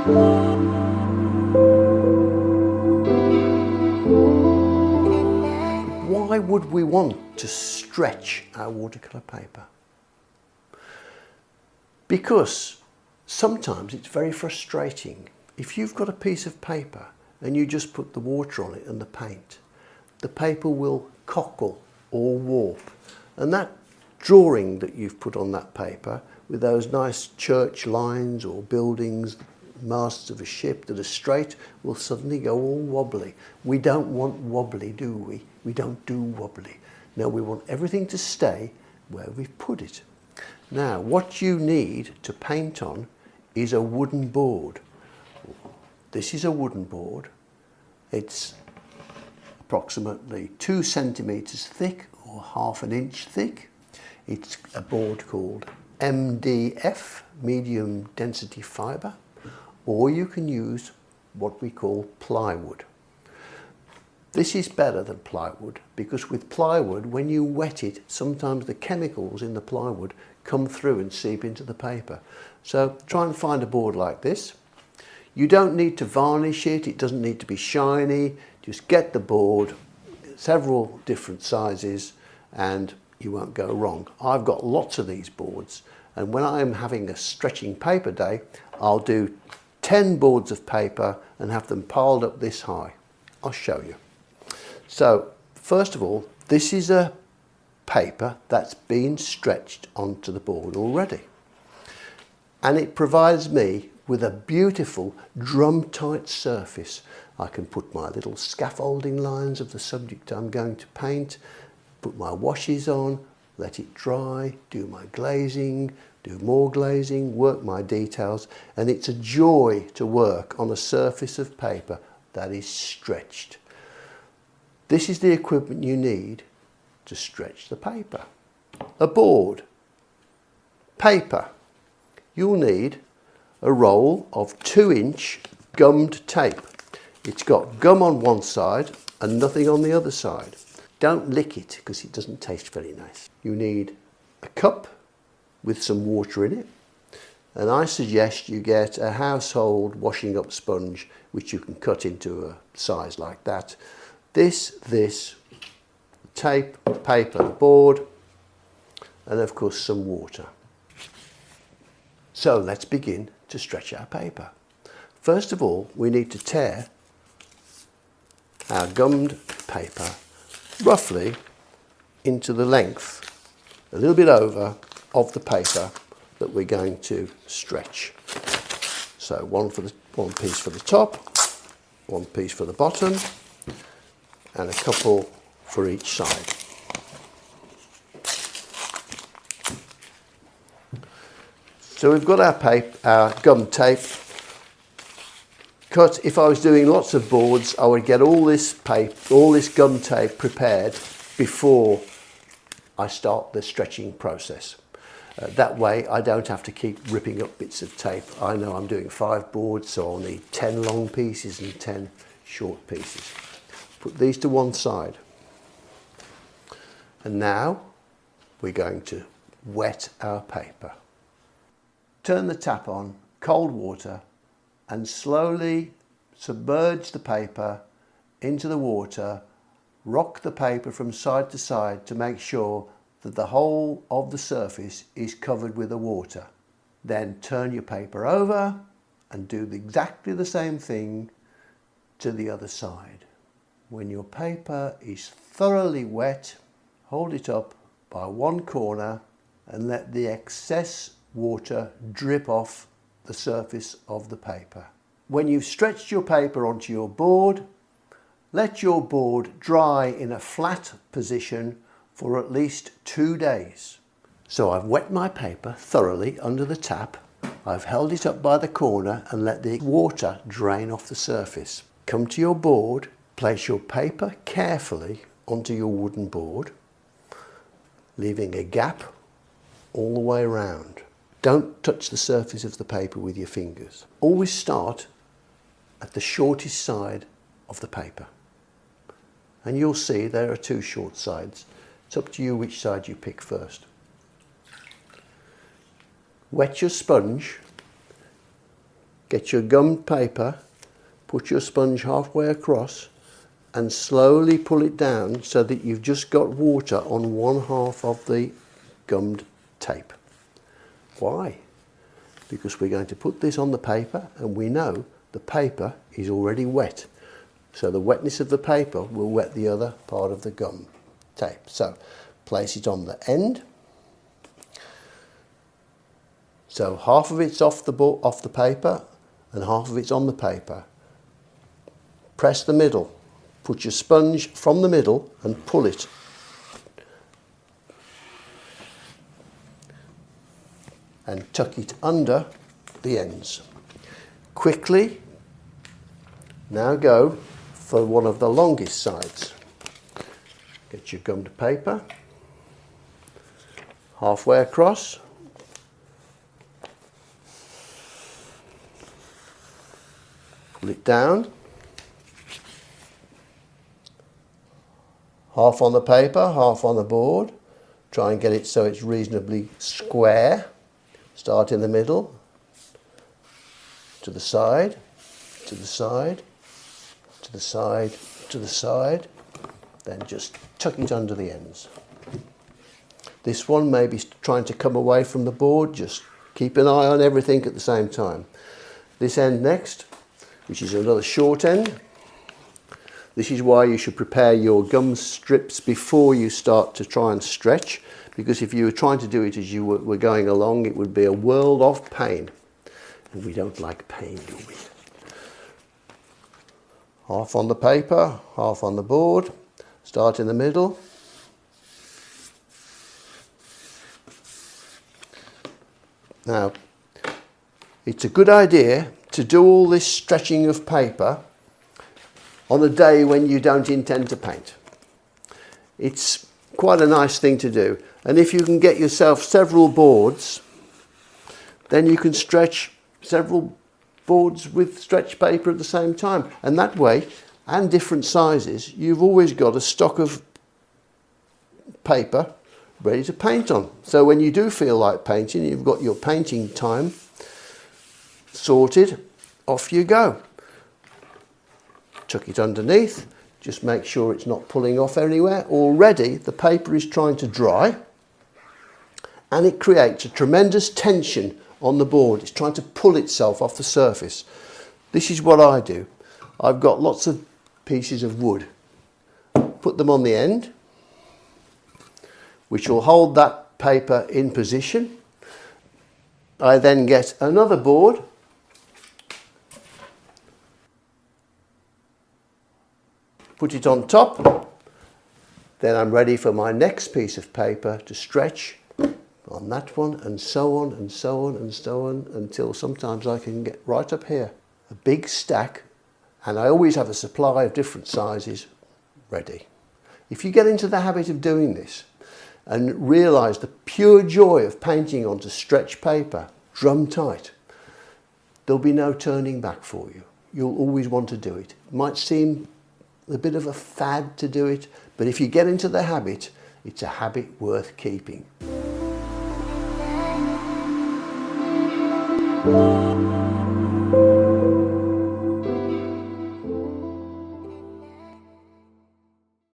Why would we want to stretch our watercolour paper? Because sometimes it's very frustrating. If you've got a piece of paper and you just put the water on it and the paint, the paper will cockle or warp. And that drawing that you've put on that paper with those nice church lines or buildings, masts of a ship that are straight, will suddenly go all wobbly. We don't want wobbly, do we? We don't do wobbly. No, we want everything to stay where we've put it. Now, what you need to paint on is a wooden board. This is a wooden board. It's approximately 2 centimetres thick or ½ an inch thick. It's a board called MDF, medium density fibre, or you can use what we call plywood. This is better than plywood because with plywood, when you wet it, sometimes the chemicals in the plywood come through and seep into the paper. So try and find a board like this. You don't need to varnish it, it doesn't need to be shiny. Just get the board, several different sizes, and you won't go wrong. I've got lots of these boards, and when I'm having a stretching paper day, I'll do 10 boards of paper and have them piled up this high. I'll show you. So first of all, this is a paper that's been stretched onto the board already, and it provides me with a beautiful drum tight surface. I can put my little scaffolding lines of the subject I'm going to paint, put my washes on, let it dry, do my glazing, do more glazing, work my details, and it's a joy to work on a surface of paper that is stretched. This is the equipment you need to stretch the paper. A board, paper. You'll need a roll of 2-inch gummed tape. It's got gum on one side and nothing on the other side. Don't lick it because it doesn't taste very nice. You need a cup with some water in it, and I suggest you get a household washing up sponge which you can cut into a size like that. This, tape, paper, board, and of course some water. So let's begin to stretch our paper. First of all, we need to tear our gummed paper roughly into the length, a little bit over, of the paper that we're going to stretch. So one piece for the top, one piece for the bottom, and a couple for each side. So we've got our gum tape cut. If I was doing lots of boards, I would get all this gum tape prepared before I start the stretching process. That way I don't have to keep ripping up bits of tape. I know I'm doing 5 boards, so I'll need 10 long pieces and 10 short pieces. Put these to one side. And now we're going to wet our paper. Turn the tap on, cold water, and slowly submerge the paper into the water. Rock the paper from side to side to make sure that the whole of the surface is covered with the water. Then turn your paper over and do exactly the same thing to the other side. When your paper is thoroughly wet, hold it up by one corner and let the excess water drip off the surface of the paper. When you've stretched your paper onto your board, let your board dry in a flat position for at least 2 days. So I've wet my paper thoroughly under the tap. I've held it up by the corner and let the water drain off the surface. Come to your board, place your paper carefully onto your wooden board, leaving a gap all the way around. Don't touch the surface of the paper with your fingers. Always start at the shortest side of the paper. And you'll see there are 2 short sides. It's up to you which side you pick first. Wet your sponge Get your gummed paper, put your sponge halfway across and slowly pull it down so that you've just got water on one half of the gummed tape. Why? Because we're going to put this on the paper and we know the paper is already wet. So the wetness of the paper will wet the other part of the gum tape. So place it on the end. So half of it's off the paper and half of it's on the paper. Press the middle. Put your sponge from the middle and pull it. And tuck it under the ends. Quickly, now go for one of the longest sides. Get your gummed paper, halfway across. Pull it down. Half on the paper, half on the board. Try and get it so it's reasonably square. Start in the middle, to the side, to the side, to the side, to the side. Then just tuck it under the ends. This one may be trying to come away from the board. Just keep an eye on everything at the same time. This end next, which is another short end. This is why you should prepare your gum strips before you start to try and stretch, because if you were trying to do it as you were going along, it would be a world of pain. And we don't like pain, do we? Half on the paper, half on the board. Start in the middle. Now, it's a good idea to do all this stretching of paper on a day when you don't intend to paint. It's quite a nice thing to do. And if you can get yourself several boards, then you can stretch several boards with stretch paper at the same time. And that way, and different sizes, you've always got a stock of paper ready to paint on. So when you do feel like painting, you've got your painting time sorted, off you go. Tuck it underneath, just make sure it's not pulling off anywhere. Already the paper is trying to dry and it creates a tremendous tension on the board. It's trying to pull itself off the surface. This is what I do. I've got lots of pieces of wood. Put them on the end, which will hold that paper in position. I then get another board, put it on top, then I'm ready for my next piece of paper to stretch on that one, and so on and so on and so on, until sometimes I can get right up here. A big stack, and I always have a supply of different sizes ready. If you get into the habit of doing this and realise the pure joy of painting onto stretch paper, drum tight, there'll be no turning back for you. You'll always want to do it. It might seem a bit of a fad to do it, but if you get into the habit, it's a habit worth keeping.